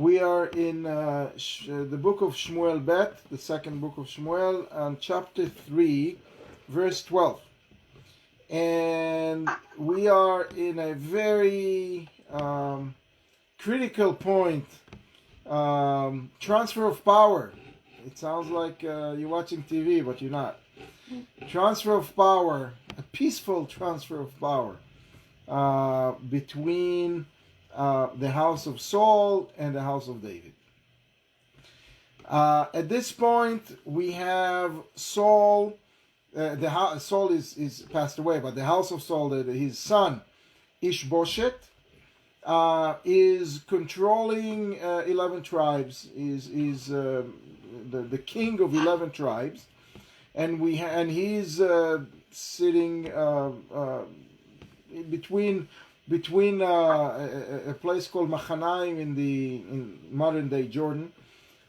We are in the book of Shmuel Bet, the second book of Shmuel, on chapter 3, verse 12. And we are in a very critical point. Transfer of power. It sounds like you're watching TV, but you're not. Transfer of power, a peaceful transfer of power between the house of Saul and the house of David. At this point, we have Saul. Saul is passed away, but the house of Saul, his son Ishbosheth, is controlling 11 tribes. Is the king of 11 tribes, and he's sitting between a place called Machanaim in modern day Jordan,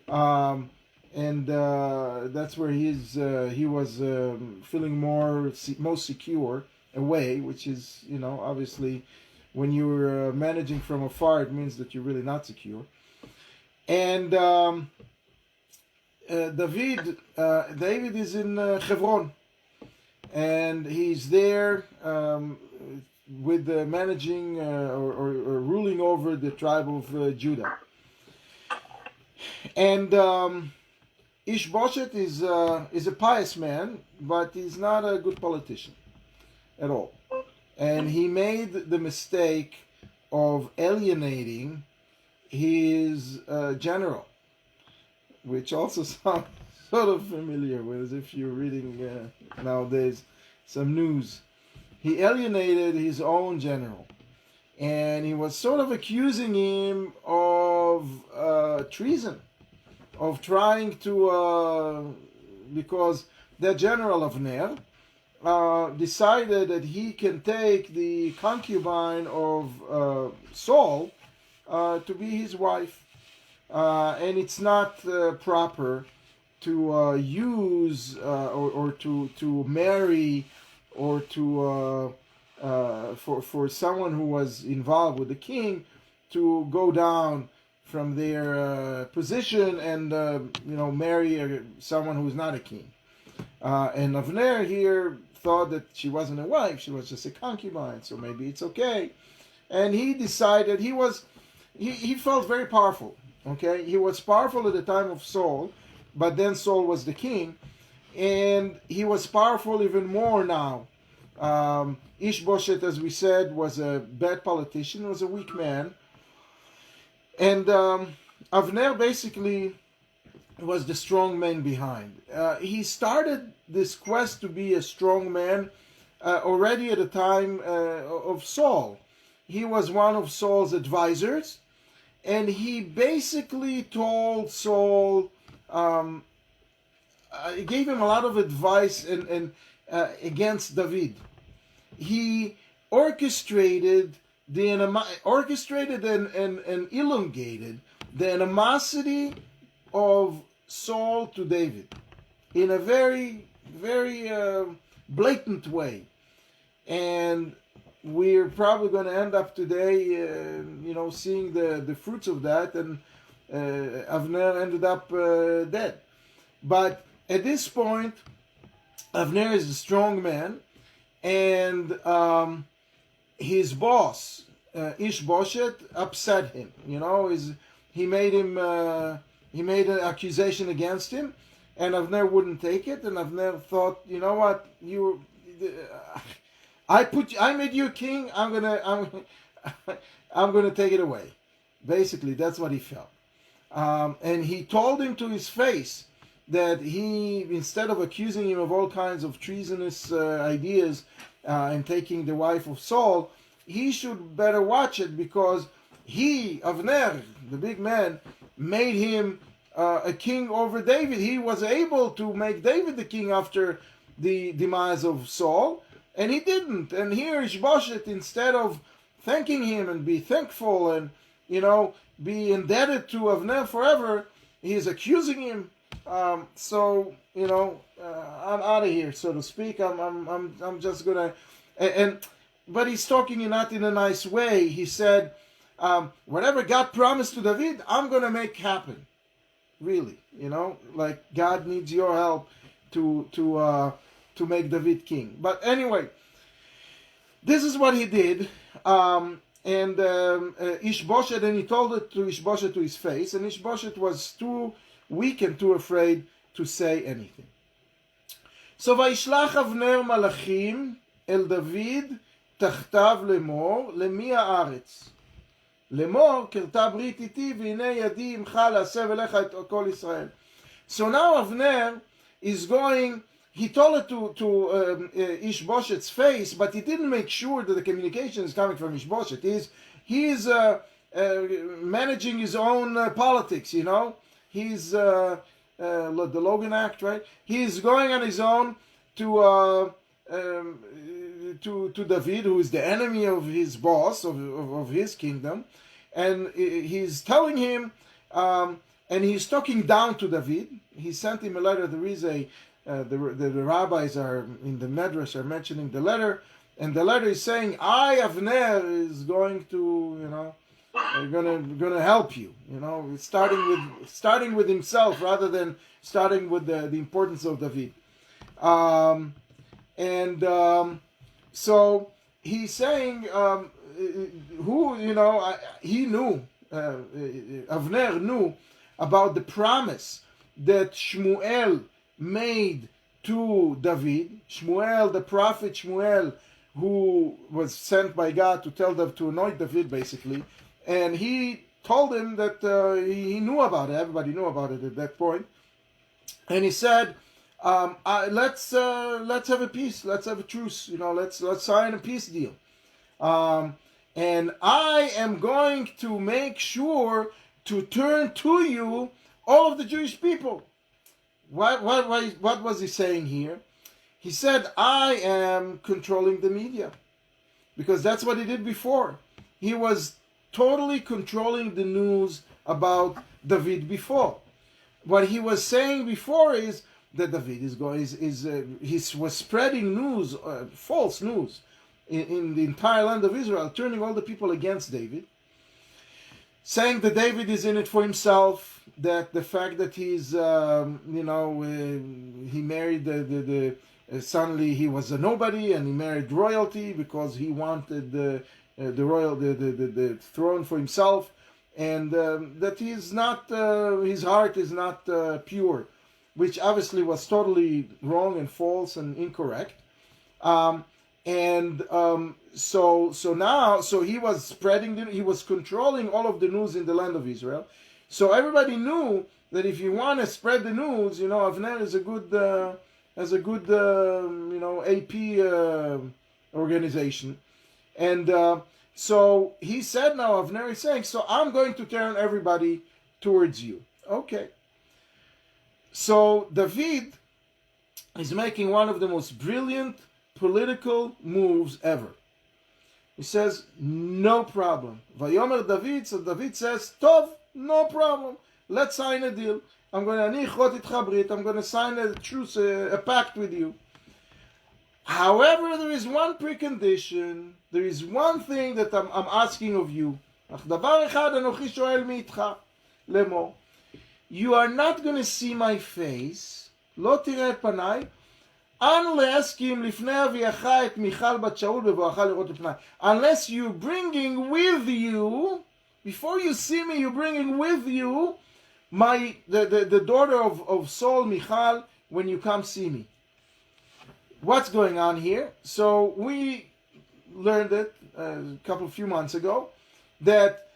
and that's where he was feeling most secure away, which is, obviously when you're managing from afar, it means that you're really not secure. And David is in Hebron, and he's there with managing or ruling over the tribe of Judah. And Ishbosheth is a pious man, but he's not a good politician at all. And he made the mistake of alienating his general, which also sounds sort of familiar, as if you're reading nowadays some news. He alienated his own general, and he was sort of accusing him of treason, of trying to, because the general Avner decided that he can take the concubine of Saul to be his wife, and it's not proper to use or to marry or to for someone who was involved with the king to go down from their position and marry someone who's not a king. And Avner here thought that she wasn't a wife; she was just a concubine, so maybe it's okay. And he decided he felt very powerful. Okay, he was powerful at the time of Saul, but then Saul was the king. And he was powerful even more now. Ishbosheth, as we said, was a bad politician, was a weak man. And Avner basically was the strong man behind. He started this quest to be a strong man already at the time of Saul. He was one of Saul's advisors, and he basically told Saul, gave him a lot of advice and against David. He orchestrated and elongated the animosity of Saul to David in a very, very blatant way. And we're probably going to end up today, seeing the fruits of that. And Avner ended up dead. But at this point, Avner is a strong man, and his boss, Ishbosheth, upset him. He made an accusation against him, and Avner wouldn't take it. And Avner thought, you know what, I made you king. I'm gonna take it away. Basically, that's what he felt, and he told him to his face that he, instead of accusing him of all kinds of treasonous ideas and taking the wife of Saul, he should better watch it, because he, Avner, the big man, made him a king over David. He was able to make David the king after the demise of Saul, and he didn't. And here Ishbosheth, instead of thanking him and be thankful and be indebted to Avner forever, he is accusing him. I'm out of here, so to speak. I'm just gonna, but he's talking not in a nice way. He said, whatever God promised to David, I'm going to make happen. Really, like God needs your help to make David king. But anyway, this is what he did. Ishbosheth, and he told it to Ishbosheth to his face, and Ishbosheth was too weak and too afraid to say anything. So וישלח אבנר מלאכים אל דוד תחתיו לאמור, למי הארץ? לאמור, כרתה ברית איתי, והנה ידי עמך להסב אליך את כל ישראל. So now Avner is going, he told it to Ishbosheth's face, but he didn't make sure that the communication is coming from Ishbosheth. He's managing his own politics, He's the Logan Act, right? He's going on his own to David, who is the enemy of his boss, of his kingdom, and he's telling him, and he's talking down to David. He sent him a letter. There is the rabbis are in the Medrash are mentioning the letter, and the letter is saying, I, Avner, is going to, gonna help you. Starting with himself rather than starting with the importance of David. So he's saying, he knew, Avner knew about the promise that Shmuel made to David. Shmuel, the prophet Shmuel, who was sent by God to tell them to anoint David, basically. And he told him that he knew about it. Everybody knew about it at that point. And he said, let's have a peace. Let's have a truce. Let's sign a peace deal. And I am going to make sure to turn to you all of the Jewish people. What was he saying here? He said, I am controlling the media. Because that's what he did before. He was totally controlling the news about David before. What he was saying before is that David he was spreading news, false news, in the entire land of Israel, turning all the people against David, saying that David is in it for himself, that the fact that he's, he married suddenly he was a nobody, and he married royalty because he wanted the throne for himself, and that he's not, his heart is not pure, which obviously was totally wrong and false and incorrect. So he was spreading, he was controlling all of the news in the land of Israel. So everybody knew that if you want to spread the news, Avner is a good, AP organization. And so he said, now Avner is saying, so I'm going to turn everybody towards you. Okay. So David is making one of the most brilliant political moves ever. He says, no problem. Vayomer David, so David says, Tov, no problem. Let's sign a deal. I'm going to sign a truce, a pact with you. However, there is one precondition. There is one thing that I'm asking of you. You are not going to see my face, לא תראה את פניי, unless unless you're bringing with you, before you see me, you're bringing with you the daughter of Saul, Michal, when you come see me. What's going on here? So we learned it a few months ago, that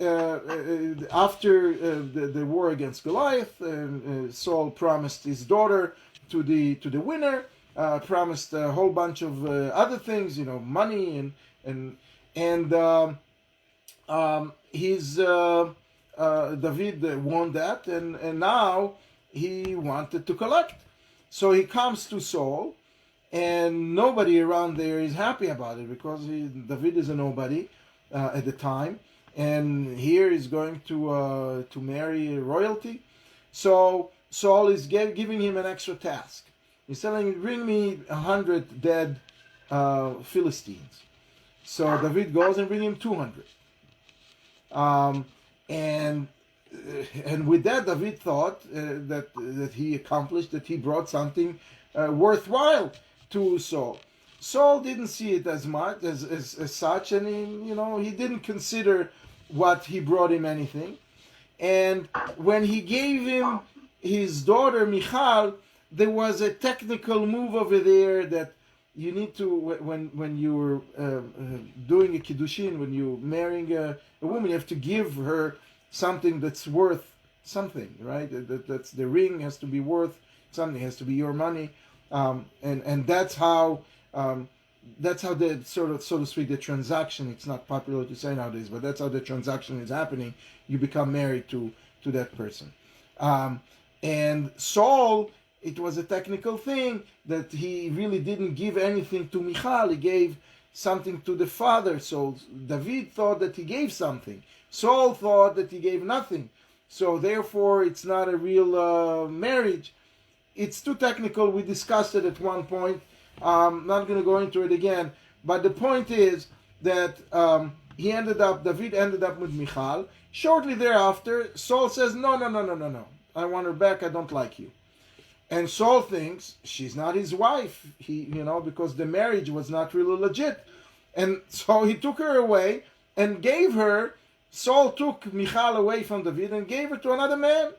after the war against Goliath, Saul promised his daughter to the winner, promised a whole bunch of other things, money and David won that, and now he wanted to collect. So he comes to Saul, and nobody around there is happy about it, because David is a nobody at the time. And here he's going to marry royalty. So Saul is giving him an extra task. He's telling him, bring me 100 dead Philistines. So David goes and brings him 200. And with that, David thought that he accomplished, that he brought something worthwhile to Saul. Saul didn't see it as much as such, and he didn't consider what he brought him anything. And when he gave him his daughter Michal, there was a technical move over there that you need to, when you're doing a kiddushin, when you're marrying a woman, you have to give her something that's worth something, right? That's the ring has to be worth something, has to be your money, and that's how the so to speak, the transaction. It's not popular to say nowadays, but that's how the transaction is happening. You become married to that person, and Saul. It was a technical thing that he really didn't give anything to Michal. He gave something to the father. So David thought that he gave something. Saul thought that he gave nothing. So therefore, it's not a real marriage. It's too technical. We discussed it at one point. I'm not going to go into it again. But the point is that David ended up with Michal. Shortly thereafter, Saul says, no. I want her back. I don't like you. And Saul thinks she's not his wife, because the marriage was not really legit. And so he took her away and gave her, Saul took Michal away from David and gave her to another man.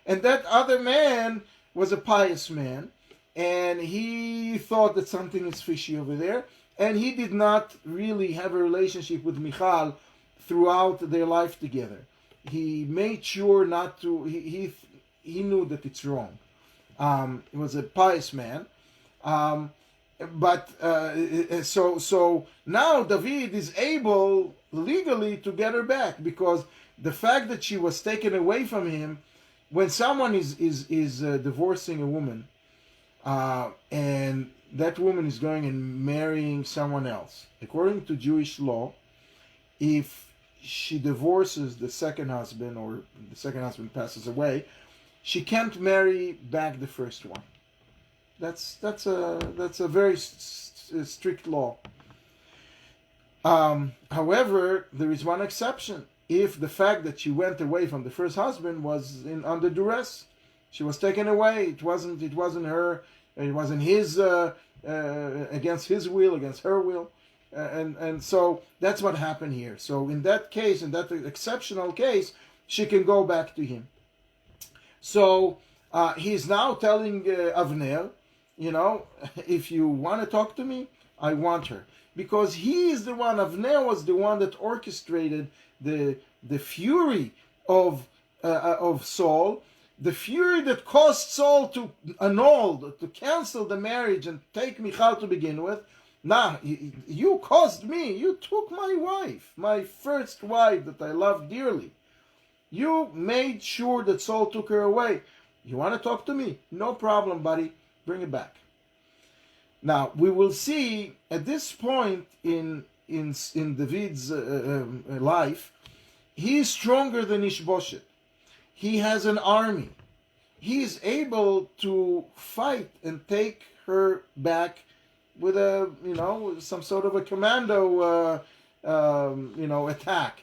And that other man was a pious man. And he thought that something is fishy over there. And he did not really have a relationship with Michal throughout their life together. He made sure not to, he knew that it's wrong. He was a pious man, so now David is able legally to get her back, because the fact that she was taken away from him, when someone is divorcing a woman, and that woman is going and marrying someone else, according to Jewish law, if she divorces the second husband, or the second husband passes away, she can't marry back the first one. That's a very strict law. However, there is one exception. If the fact that she went away from the first husband was under duress, she was taken away. It wasn't her. It wasn't his against his will, against her will, and so that's what happened here. So in that case, in that exceptional case, she can go back to him. So he's now telling Avner, if you want to talk to me, I want her. Because he is the one, Avner was the one that orchestrated the fury of Saul, the fury that caused Saul to annul, to cancel the marriage and take Michal to begin with. Now, you caused me, you took my wife, my first wife that I loved dearly. You made sure that Saul took her away. You want to talk to me? No problem, buddy. Bring it back. Now, we will see at this point in David's life, he is stronger than Ishbosheth. He has an army. He is able to fight and take her back with some sort of a commando, attack.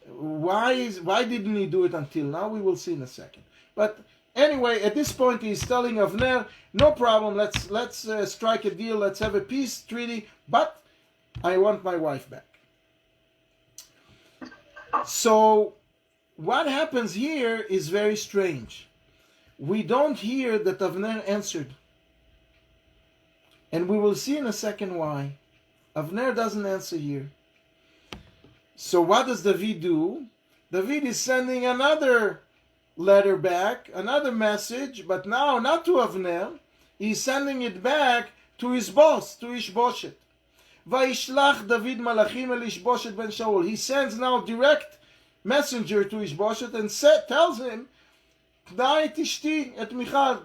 Why didn't he do it until now? We will see in a second. But anyway, at this point, he's telling Avner, no problem. Let's strike a deal. Let's have a peace treaty. But I want my wife back. So what happens here is very strange. We don't hear that Avner answered. And we will see in a second why. Avner doesn't answer here. So what does David do? David is sending another letter back, another message, but now not to Avner. He's sending it back to his boss, to Ishbosheth. Vayishlach David malachim el Ishbosheth ben Shaul. He sends now direct messenger to Ishbosheth and tells him, "Dai et Ashti et Michal,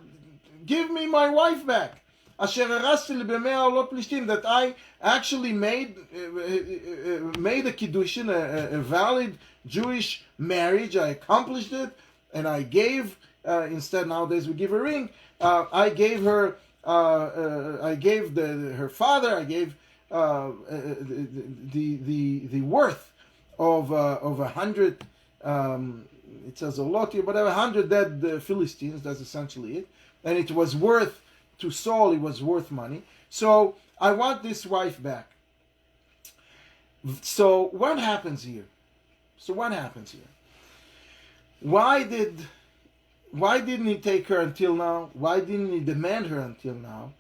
give me my wife back. Asher arasti li b'mea olot plishtim, that I actually made a kiddushin, a valid Jewish marriage. I accomplished it, and I gave instead nowadays we give a ring. I gave her, I gave her father, I gave the worth of 100. It says a lot here, but 100 dead Philistines. That's essentially it, and it was worth to Saul. It was worth money. So I want this wife back. So what happens here? Why didn't he take her until now? Why didn't he demand her until now?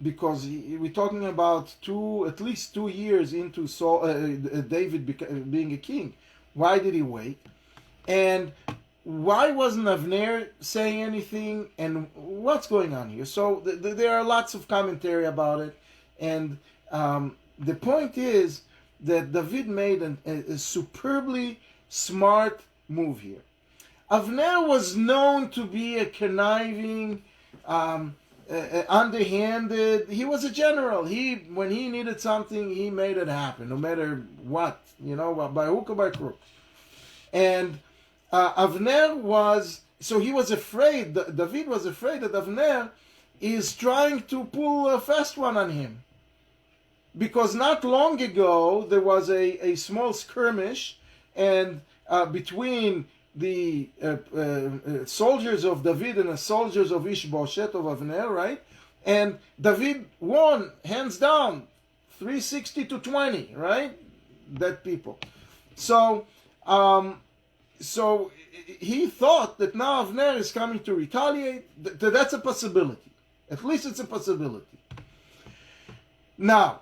Because we're talking about at least 2 years into David being a king. Why did he wait? And why wasn't Avner saying anything? And what's going on here? So there are lots of commentary about it. And the point is that David made a superbly smart move here. Avner was known to be a conniving, underhanded. He was a general. When he needed something, he made it happen, no matter what, by hook or by crook. And Avner he was afraid. David was afraid that Avner is trying to pull a fast one on him, because not long ago there was a small skirmish and between the soldiers of David and the soldiers of Ishbosheth of Avner, right? And David won, hands down, 360-20, right? Dead people. So he thought that now Avner is coming to retaliate. That's a possibility. At least it's a possibility. Now,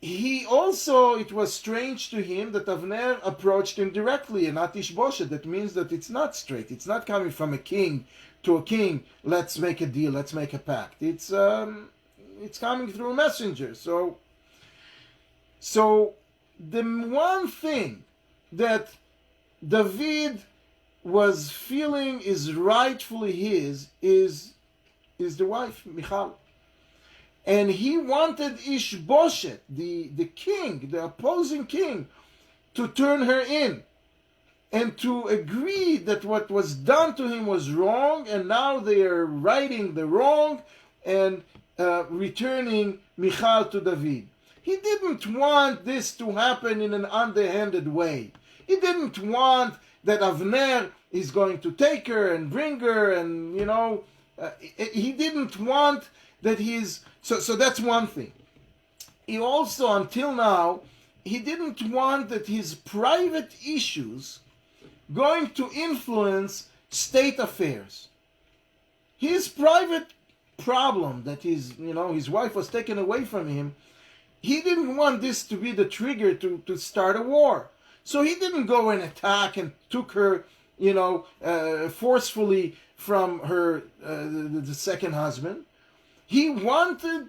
it was strange to him that Avner approached him directly and not Ishbosheth. That means that it's not straight. It's not coming from a king to a king. Let's make a deal. Let's make a pact. It's coming through a messenger. So the one thing that David was feeling is rightfully his is the wife, Michal. And he wanted Ishbosheth, the king, the opposing king, to turn her in and to agree that what was done to him was wrong, and now they are righting the wrong and returning Michal to David. He didn't want this to happen in an underhanded way. He didn't want that Avner is going to take her and bring her, and he didn't want that so that's one thing. He also, until now, he didn't want that his private issues going to influence state affairs. His private problem that his wife was taken away from him, he didn't want this to be the trigger to start a war. So he didn't go and attack and took her, forcefully from her the second husband. He wanted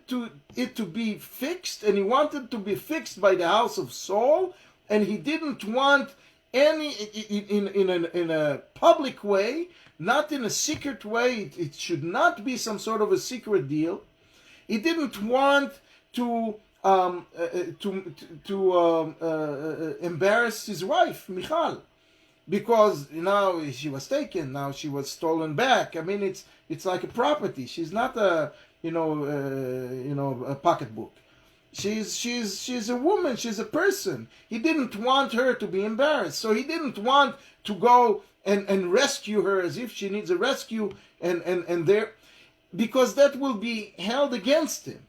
it to be fixed, and he wanted to be fixed by the house of Saul, and he didn't want any in a public way, not in a secret way. It should not be some sort of a secret deal. He didn't want to embarrass his wife, Michal, because now she was taken, now she was stolen back. I mean, it's like a property. She's not a pocketbook. She's a woman. She's a person. He didn't want her to be embarrassed, so he didn't want to go and rescue her as if she needs a rescue, and there, because that will be held against him.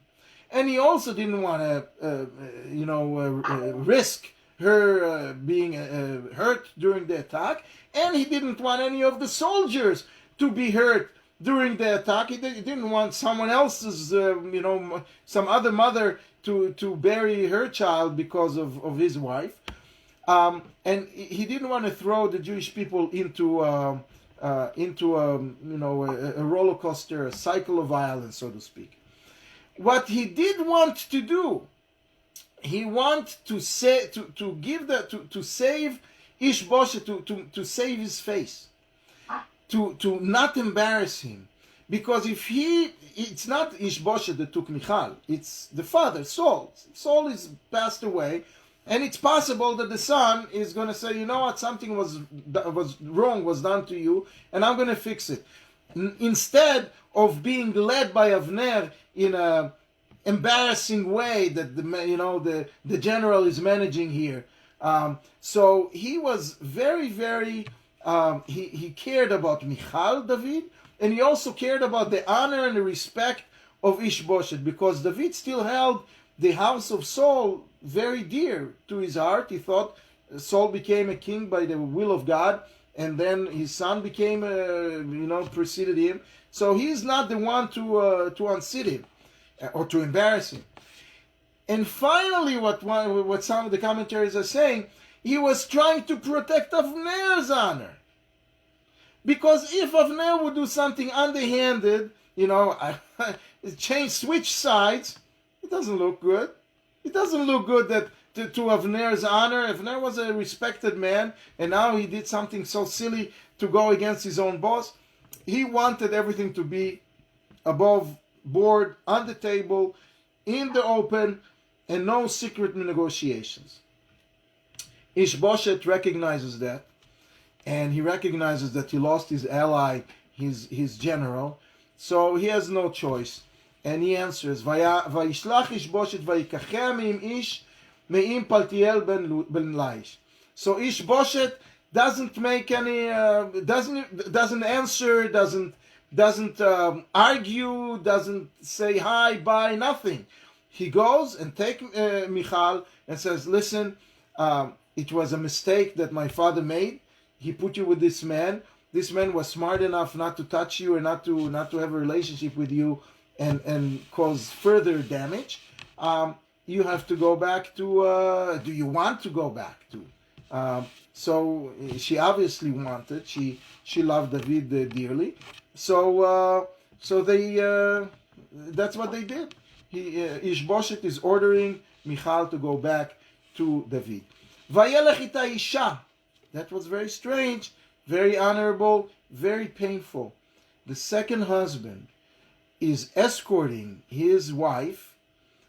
And he also didn't want to, risk her being hurt during the attack. And he didn't want any of the soldiers to be hurt during the attack. He didn't want someone else's, some other mother to bury her child because of his wife. And he didn't want to throw the Jewish people into a roller coaster, a cycle of violence, so to speak. What he did want to do, he wanted to save Ishbosheth, to save his face, to not embarrass him, because it's not Ishbosheth that took Michal, it's the father, Saul. Saul is passed away, and it's possible that the son is going to say, you know what, something was wrong, was done to you, and I'm going to fix it. Instead of being led by Avner in a embarrassing way that the general is managing here. So he was very, very, he cared about Michal, David, and he also cared about the honor and the respect of Ishbosheth, because David still held the house of Saul very dear to his heart. He thought Saul became a king by the will of God, and then his son became, preceded him. So he's not the one to unseat him or to embarrass him. And finally, what some of the commentaries are saying, he was trying to protect Avner's honor. Because if Avner would do something underhanded, switch sides, it doesn't look good. It doesn't look good that to Avner's honor. Avner was a respected man, and now he did something so silly to go against his own boss. He wanted everything to be above board, on the table, in the open, and no secret negotiations. Ishbosheth recognizes that, and he recognizes that he lost his ally, his general, so he has no choice. And he answers, "Vayishlach Ishbosheth vayikachea me'im ish me'im Paltiel ben Laish." So Ishbosheth doesn't make any, doesn't answer, doesn't argue, doesn't say hi, bye, nothing. He goes and takes Michal and says, "Listen, it was a mistake that my father made. He put you with this man. This man was smart enough not to touch you and not to have a relationship with you and cause further damage. You have to go back to. Do you want to go back to?" So she obviously wanted. She loved David dearly. So they. That's what they did. Ishbosheth is ordering Michal to go back to David. Vayelech ita isha. That was very strange, very honorable, very painful. The second husband is escorting his wife,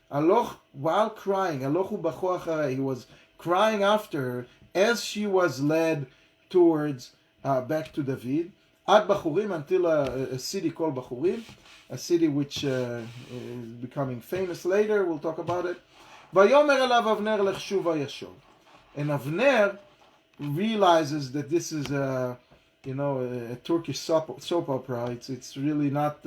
while crying. He was crying after her as she was led towards back to David. Ad Bachurim, until a city called Bachurim, a city which is becoming famous later. We'll talk about it. Vayomer elav Avner lech shuva yashov. And Avner realizes that this is a Turkish soap opera. It's really not.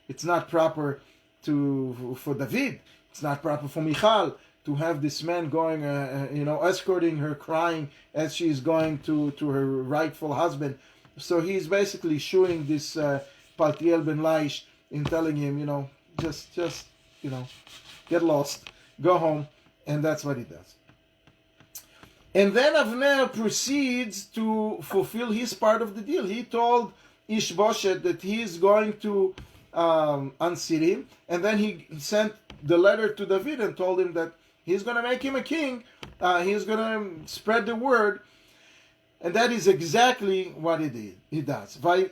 It's not proper for David. It's not proper for Michal to have this man going, escorting her, crying as she's going to her rightful husband. So he's basically shooing this Paltiel ben Laish in telling him, just get lost, go home, and that's what he does. And then Avner proceeds to fulfill his part of the deal. He told Ishbosheth that he is going to unseat him, and then he sent the letter to David and told him that he's going to make him a king. He's going to spread the word, and that is exactly what he did. He does. So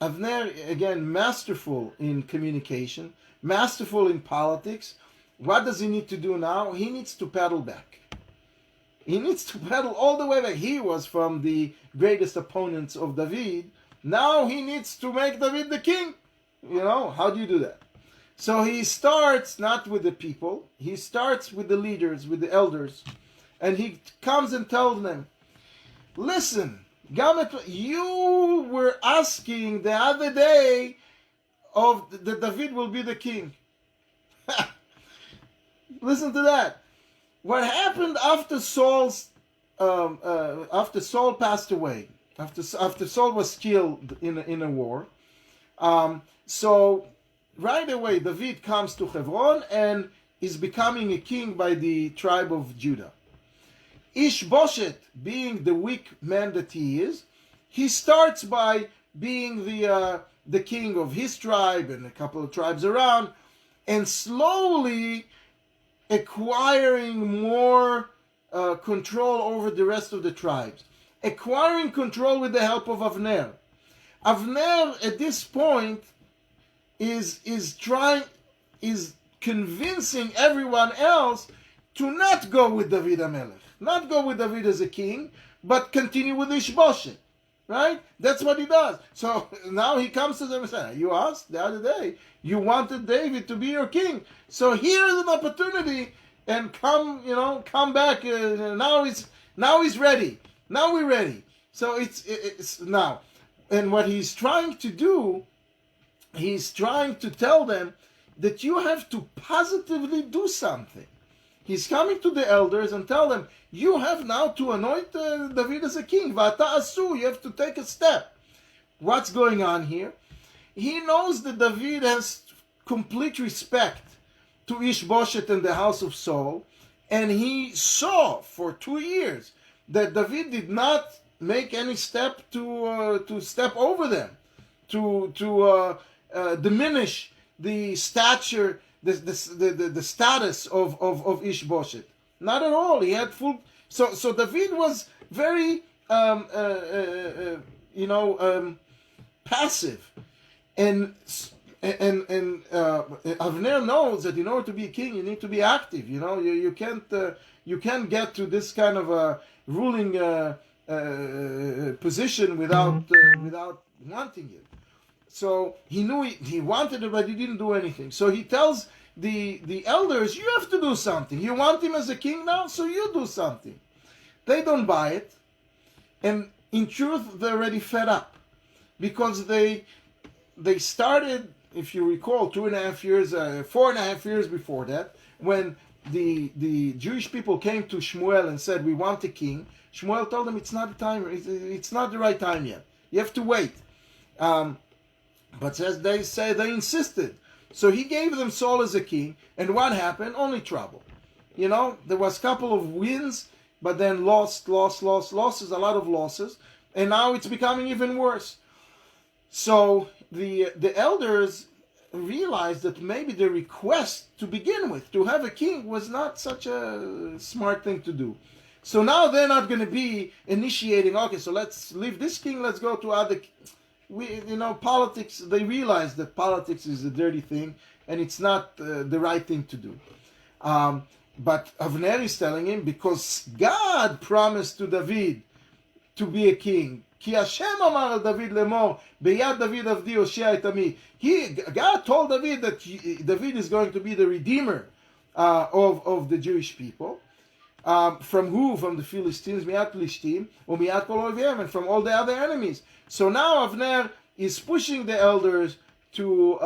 Avner, again, masterful in communication, masterful in politics. What does he need to do now? He needs to paddle back. He needs to paddle all the way back. He was from the greatest opponents of David. Now he needs to make David the king. How do you do that? So he starts not with the people. He starts with the leaders, with the elders. And he comes and tells them, listen, you were asking the other day that David will be the king. Listen to that. What happened after Saul passed away, after Saul was killed in a war, so right away David comes to Hebron and is becoming a king by the tribe of Judah. Ishbosheth, being the weak man that he is, he starts by being the king of his tribe and a couple of tribes around, and slowly acquiring more control over the rest of the tribes, acquiring control with the help of Avner. Avner at this point is convincing everyone else to not go with David HaMelech, not go with David as a king, but continue with Ishbosheth. right? That's what he does. So now he comes to them and says, you asked the other day, you wanted David to be your king. So here's an opportunity, and come back. Now he's ready. Now we're ready. So it's now. And what he's trying to do, he's trying to tell them that you have to positively do something. He's coming to the elders and tell them, you have now to anoint David as a king. V'ata asu, you have to take a step. What's going on here? He knows that David has complete respect to Ishbosheth and the house of Saul, and he saw for 2 years that David did not make any step to step over them, to diminish the stature, the status of Ishbosheth. Not at all. He had full. So David was very passive, and Avner knows that in order to be a king, you need to be active. You can't get to this kind of a ruling position without wanting it. So he knew he wanted it, but he didn't do anything. So he tells the elders, you have to do something. You want him as a king now, so you do something. They don't buy it, and in truth, they're already fed up, because they started, if you recall, 2.5 years, 4.5 years before that, when the Jewish people came to Shmuel and said, we want a king. Shmuel told them it's not the time. It's not the right time yet. You have to wait. But as they say, they insisted. So he gave them Saul as a king, and what happened? Only trouble. There was a couple of wins, but then losses, a lot of losses, and now it's becoming even worse. So the elders realized that maybe the request to begin with, to have a king, was not such a smart thing to do. So now they're not going to be initiating, okay, so let's leave this king, let's go to other. Politics, they realize that politics is a dirty thing, and it's not the right thing to do. But Avner is telling him, because God promised to David to be a king. Ki Hashem amar al David lemor, beyad David avdi hoshea et ami. God told David that David is going to be the redeemer of the Jewish people. From who? From the Philistines, miat Plishtim, umiat kol oivim, and from all the other enemies. So now Avner is pushing the elders to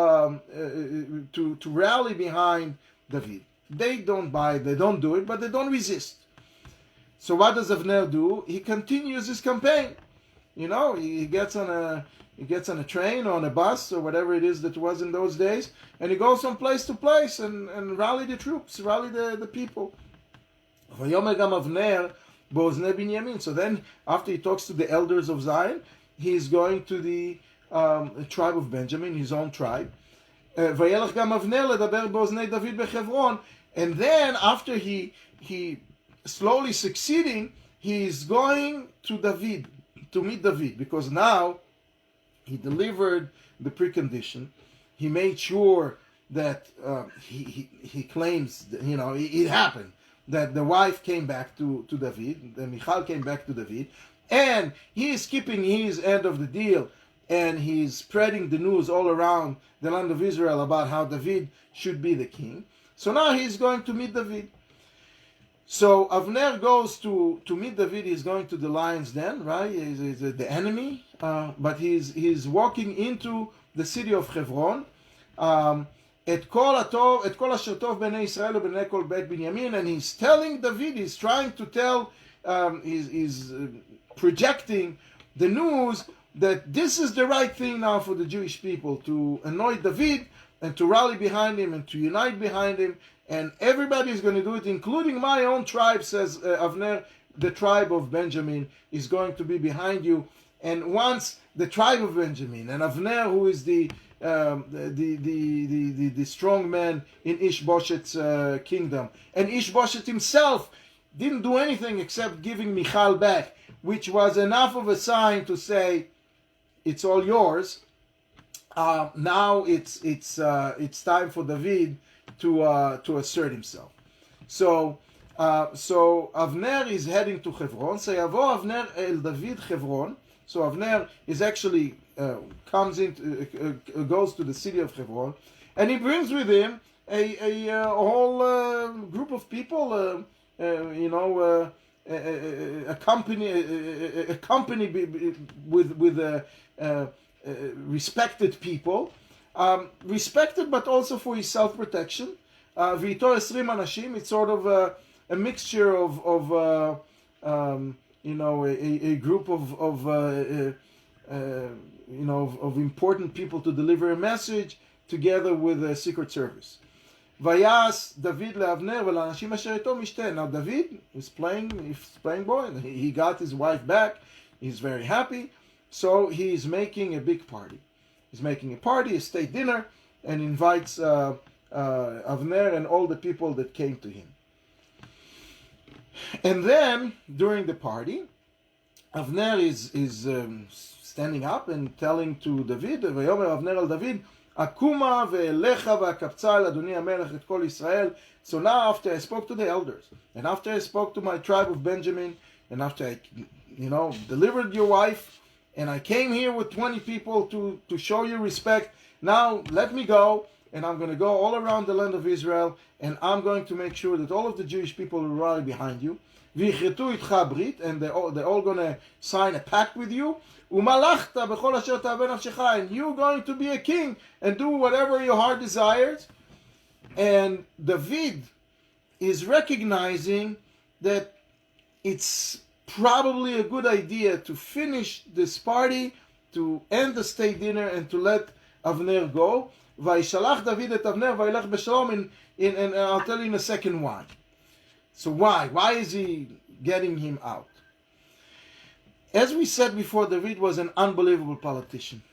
rally behind David. They don't buy it, they don't do it, but they don't resist. So what does Avner do? He continues his campaign. He gets on a train or on a bus or whatever it is that was in those days, and he goes from place to place and rally the troops, rally the people. So then, after he talks to the elders of Zion, he's going to the tribe of Benjamin, his own tribe. And then, after he slowly succeeding, he's going to David, to meet David, because now he delivered the precondition. He made sure that he claims, it happened, that the wife came back to David, the Michal came back to David, and he is keeping his end of the deal, and he's spreading the news all around the land of Israel about how David should be the king. So now he's going to meet David. So Avner goes to meet David. He's going to the lion's den, right? He's the enemy, but he's walking into the city of Hebron. Et kol asher tov bnei Israel ubnei kol beit Binyamin, and he's telling David, he's trying to tell, he's projecting the news that this is the right thing now for the Jewish people, to anoint David and to rally behind him and to unite behind him, and everybody is going to do it, including my own tribe, says Avner. The tribe of Benjamin is going to be behind you. And once the tribe of Benjamin and Avner, who is the strong man in Ishbosheth's kingdom, and Ishbosheth himself didn't do anything except giving Michal back, which was enough of a sign to say, it's all yours. Now it's time for David to assert himself. So Avner is heading to Hebron. Sayavo Avner el David Hebron. So Avner is actually goes to the city of Hebron, and he brings with him a whole group of people, a company with respected people, respected but also for his self-protection. V'ito 20 anashim. It's sort of a mixture of a group of important people to deliver a message together with a secret service. Vayas David leAvner veLanashim asher ito mishteh. Now David is playing ball. He got his wife back. He's very happy. So he's making a big party. He's making a party, a state dinner, and invites Avner and all the people that came to him. And then during the party, Avner is standing up and telling to David, ויאמר אבנר אל דוד, אקומה ואליך ואקבצה אל אדוני המלך את כל ישראל. So now after I spoke to the elders, and after I spoke to my tribe of Benjamin, and after I, delivered your wife, and I came here with 20 people to show you respect, now let me go, and I'm going to go all around the land of Israel, and I'm going to make sure that all of the Jewish people will rally behind you. ויכרתו איתך ברית, and they're all going to sign a pact with you. ומלכת בכל אשר תאווה נפשך, and you're going to be a king and do whatever your heart desires. And David is recognizing that it's probably a good idea to finish this party, to end the state dinner, and to let Avner go. וישלח דוד את אבנר וילך בשלום, and I'll tell you in a second why. So why? Why is he getting him out? As we said before, David was an unbelievable politician.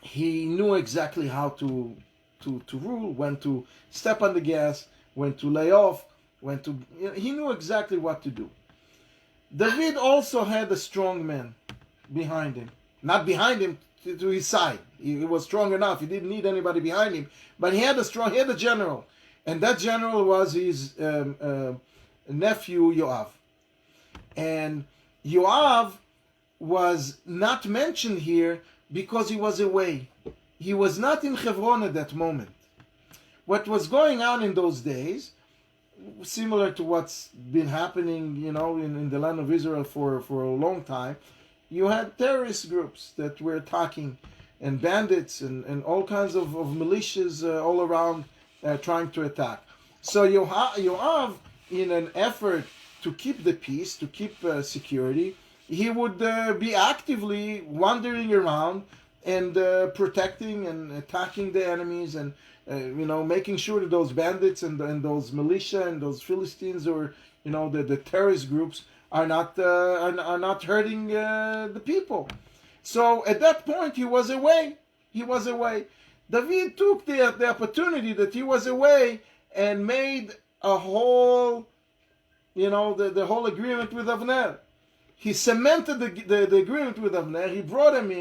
He knew exactly how to rule, when to step on the gas, when to lay off, he knew exactly what to do. David also had a strong man behind him. Not behind him, to his side. He was strong enough. He didn't need anybody behind him. But he had a general. And that general was his nephew, Yoav. And Yoav was not mentioned here because he was away. He was not in Hebron at that moment. What was going on in those days, similar to what's been happening, in the land of Israel for a long time, you had terrorist groups that were attacking, and bandits and all kinds of militias all around trying to attack. So Yoav, in an effort to keep the peace, to keep security, he would be actively wandering around and protecting and attacking the enemies, and making sure that those bandits and those militia and those Philistines, or the terrorist groups, are not hurting the people. So at that point he was away. David took the opportunity that he was away and made a whole, the whole agreement with Avner. He cemented the agreement with Avner. He brought him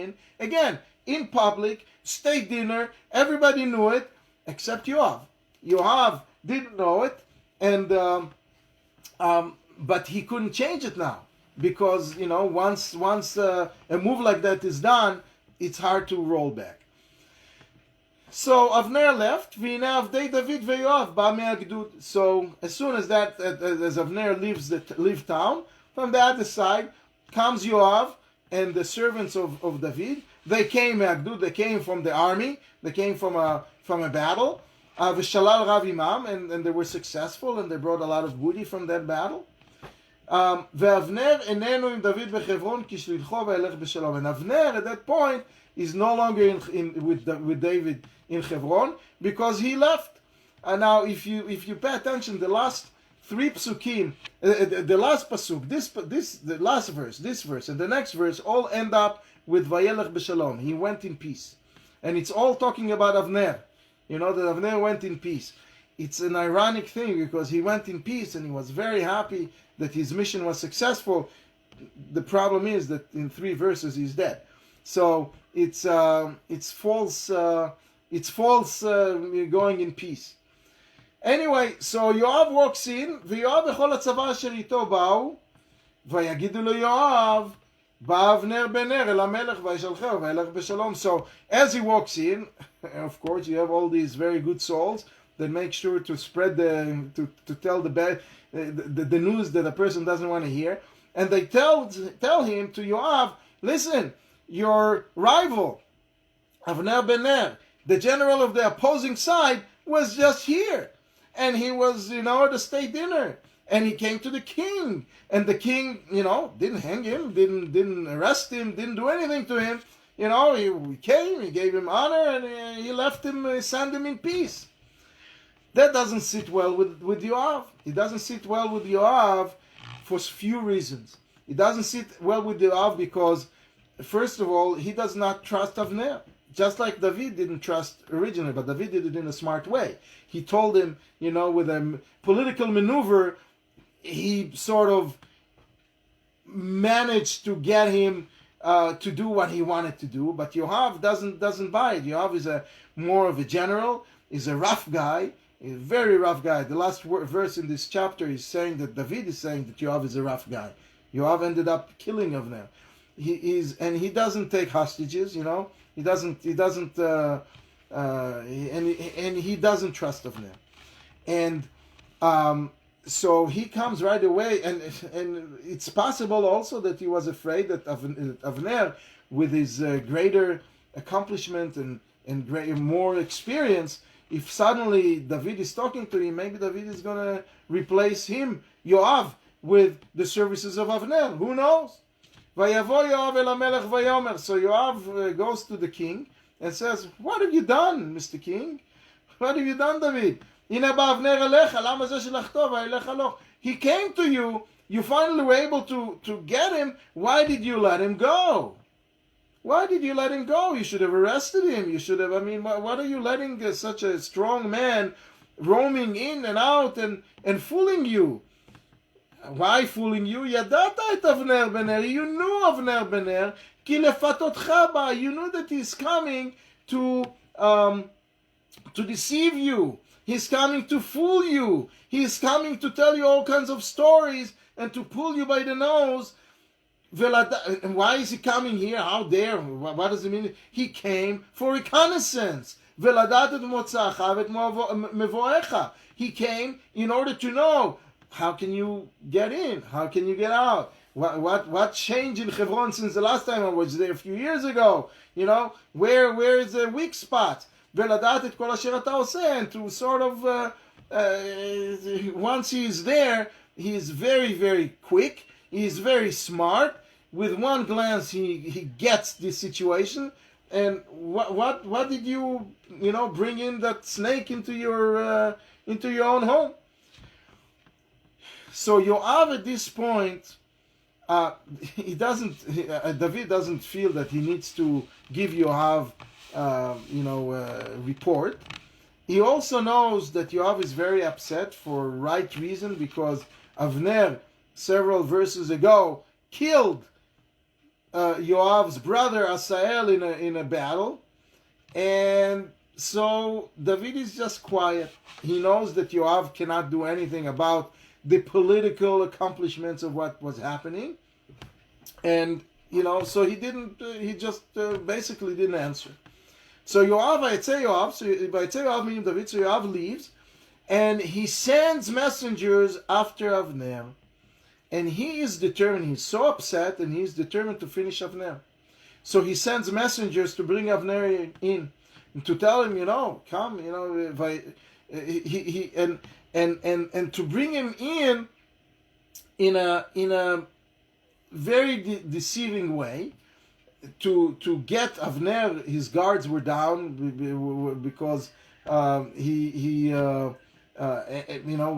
in public, state dinner. Everybody knew it except Yoav. Yoav didn't know it, and but he couldn't change it now, because once a move like that is done, it's hard to roll back. So Avner left. So as soon as Avner leaves town, from the other side comes Yoav and the servants of David. They came from the army. They came from a battle. V'shalal rav imam, and they were successful, and they brought a lot of booty from that battle. ואבנר איננו עם דוד בחברון כשלחו וילך בשלום. And Avner at that point is no longer with David in Hebron, because he left. And now if you pay attention, the last three psukim, the last pasuk, the last verse, this verse, and the next verse all end up with vayelech b'shalom. He went in peace, and it's all talking about Avner. That Avner went in peace. It's an ironic thing, because he went in peace and he was very happy that his mission was successful. The problem is that in 3 verses he's dead. So it's false. It's false going in peace. Anyway, so Yoav walks in, ויואב וכל הצבא אשר איתו באו, ויגידו לו יואב, בא אבנר בן נר אל המלך וישלחהו וילך בשלום. So as he walks in, of course you have all these very good souls that make sure to spread to tell the news that a person doesn't want to hear, and they tell him, to Yoav, listen, your rival Avner ben Ner, the general of the opposing side, was just here, and he was, at a state dinner, and he came to the king, and the king, didn't hang him, didn't arrest him, didn't do anything to him. He came, he gave him honor, and he left him, sent him in peace. That doesn't sit well with Yoav. It doesn't sit well with Yoav for few reasons. It doesn't sit well with Yoav because, first of all, he does not trust Avner. Just like David didn't trust originally, but David did it in a smart way. He told him, with a political maneuver, he sort of managed to get him to do what he wanted to do. But Yoav doesn't buy it. Yoav is more of a general. He's a rough guy. He's a very rough guy. The last verse in this chapter is saying that David is saying that Yoav is a rough guy. Yoav ended up killing Avner. He doesn't take hostages. He doesn't he doesn't trust Avner. And so he comes right away, and it's possible also that he was afraid that Avner, with his greater accomplishment and more experience, if suddenly David is talking to him, maybe David is going to replace him, Yoav, with the services of Avner. Who knows? Vayavo Yoav el hamelech vayomer. So Yoav goes to the king and says, "What have you done, Mr. King? What have you done, David? He came to you. You finally were able to get him. Why did you let him go? Why did you let him go? You should have arrested him. You should have, what are you letting such a strong man roaming in and out and fooling you? Why fooling you? ידעת את אבנר בן נר. You knew אבנר בן נר, כי לפתותך בא. You knew that he's coming to deceive you. He's coming to fool you. He's coming to tell you all kinds of stories and to pull you by the nose. And why is he coming here? How dare? What does it mean? He came for reconnaissance. He came in order to know, how can you get in? How can you get out? What changed in Hebron since the last time I was there a few years ago? Where is the weak spot? And to sort of, once he's there, he's very, very quick. He's very smart. With one glance, he gets this situation. And what did you bring in that snake into your own home? So Yoav at this point, David doesn't feel that he needs to give Yoav report. He also knows that Yoav is very upset for right reason, because Avner, several verses ago, killed Yoav's brother Asael in a battle, and so David is just quiet. He knows that Yoav cannot do anything about the political accomplishments of what was happening, and so he just basically didn't answer. So Yoav meaning David, so Yoav leaves, and he sends messengers after Avner. And he is determined, he's so upset, and he's determined to finish Avner. So he sends messengers to bring Avner in, and to tell him, come, and to bring him in a very deceiving way, to get Avner. His guards were down because he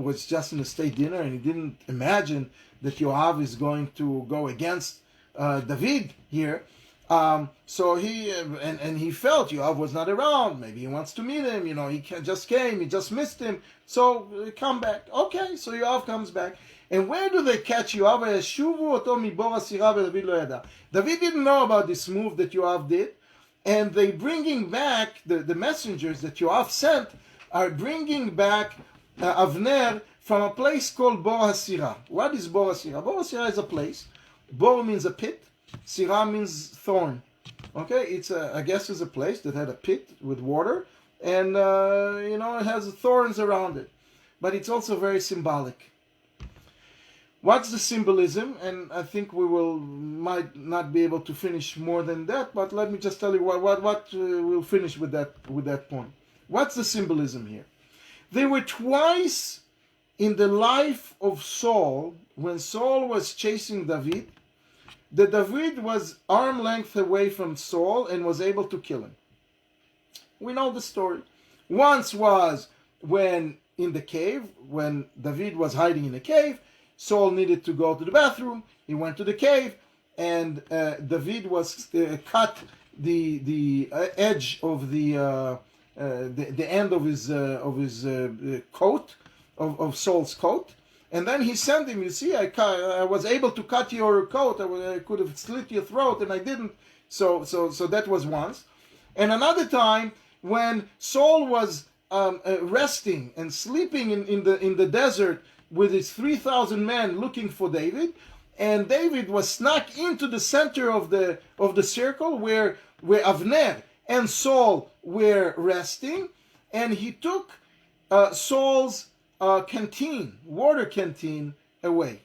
was just in a state dinner, and he didn't imagine that Yoav is going to go against David here. So he felt Yoav was not around. Maybe he wants to meet him. He just came. He just missed him. So come back. Okay. So Yoav comes back. And where do they catch Yoav? David didn't know about this move that Yoav did, and they bringing back the messengers that Yoav sent are bringing back Avner from a place called Bor HaSirah. What is Bor HaSirah? Bor HaSirah is a place. Bor means a pit, Sirah means thorn. Okay, it's I guess it's a place that had a pit with water, and it has thorns around it. But it's also very symbolic. What's the symbolism? And I think might not be able to finish more than that, but let me just tell you what we'll finish with that point. What's the symbolism here? There were twice in the life of Saul, when Saul was chasing David, that David was arm length away from Saul and was able to kill him. We know the story. Once was when in the cave, when David was hiding in a cave, Saul needed to go to the bathroom. He went to the cave, and David was cut the edge of the end of his coat, of Saul's coat, and then he sent him. You see, I was able to cut your coat. I could have slit your throat, and I didn't. So that was once, and another time when Saul was resting and sleeping in the desert with his 3,000 men looking for David, and David was snuck into the center of the circle where Avner and Saul were resting, and he took Saul's water canteen away.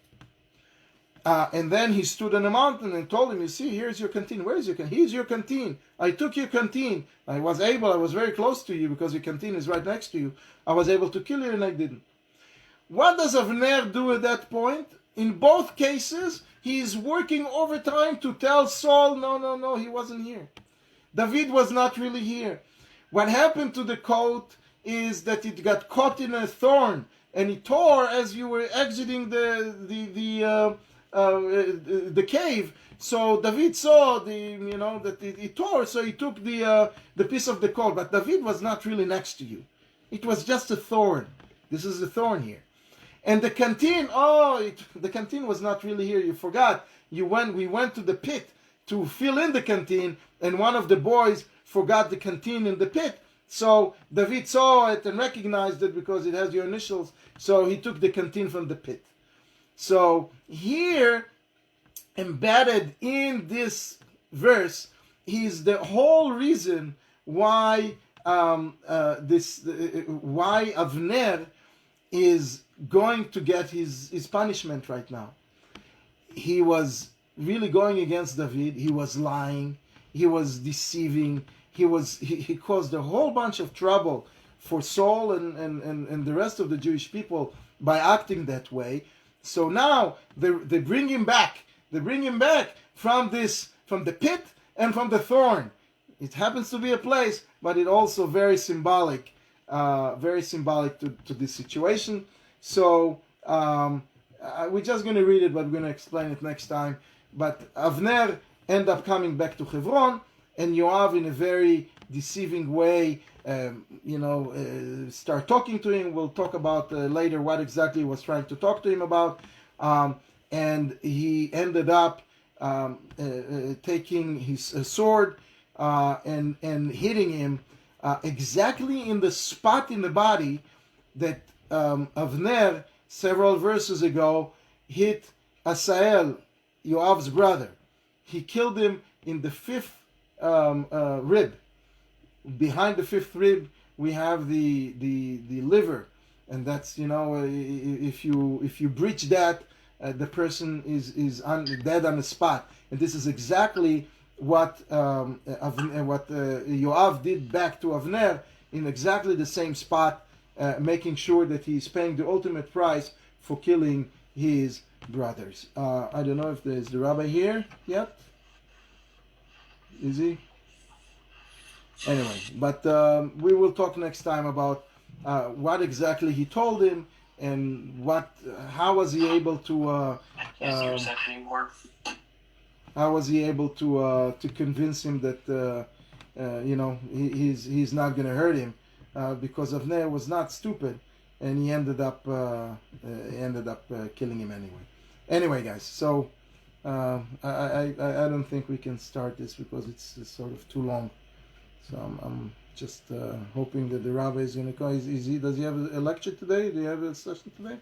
And then he stood on a mountain and told him, you see, here's your canteen. Where is your canteen? Here's your canteen. I took your canteen. I was very close to you because your canteen is right next to you. I was able to kill you and I didn't. What does Avner do at that point? In both cases, he is working overtime to tell Saul, no, he wasn't here. David was not really here. What happened to the coat is that it got caught in a thorn, and it tore as you were exiting the cave. So David saw that it tore, so he took the piece of the coat. But David was not really next to you. It was just a thorn. This is a thorn here. And the canteen, the canteen was not really here. You forgot. We went to the pit to fill in the canteen, and one of the boys forgot the canteen in the pit. So David saw it and recognized it because it has your initials. So he took the canteen from the pit. So here, embedded in this verse, is the whole reason why why Avner is going to get his punishment right now. He was really going against David. He was lying. He was deceiving. He caused a whole bunch of trouble for Saul and the rest of the Jewish people by acting that way. So now they bring him back. They bring him back from the pit and from the thorn. It happens to be a place, but it also very symbolic to this situation. So we're just going to read it, but we're going to explain it next time. But Avner ended up coming back to Hebron, and Yoav, in a very deceiving way, start talking to him. We'll talk about later what exactly he was trying to talk to him about. And he ended up taking his sword and hitting him exactly in the spot in the body that Avner, several verses ago, hit Asael, Yoav's brother. He killed him in the fifth rib. Behind the fifth rib, we have the liver, and that's if you breach that, the person is dead on the spot. And this is exactly what Yoav did back to Avner in exactly the same spot, making sure that he's paying the ultimate price for killing his brothers. I don't know if there's the rabbi here yet. Is he? Anyway, but we will talk next time about what exactly he told him and how was he able to convince him that he's not going to hurt him, because Avner was not stupid, and he ended up killing him anyway. Anyway, guys, so I don't think we can start this because it's sort of too long. So I'm just hoping that the rabbi is going to come. Does he have a lecture today? Do you have a session today?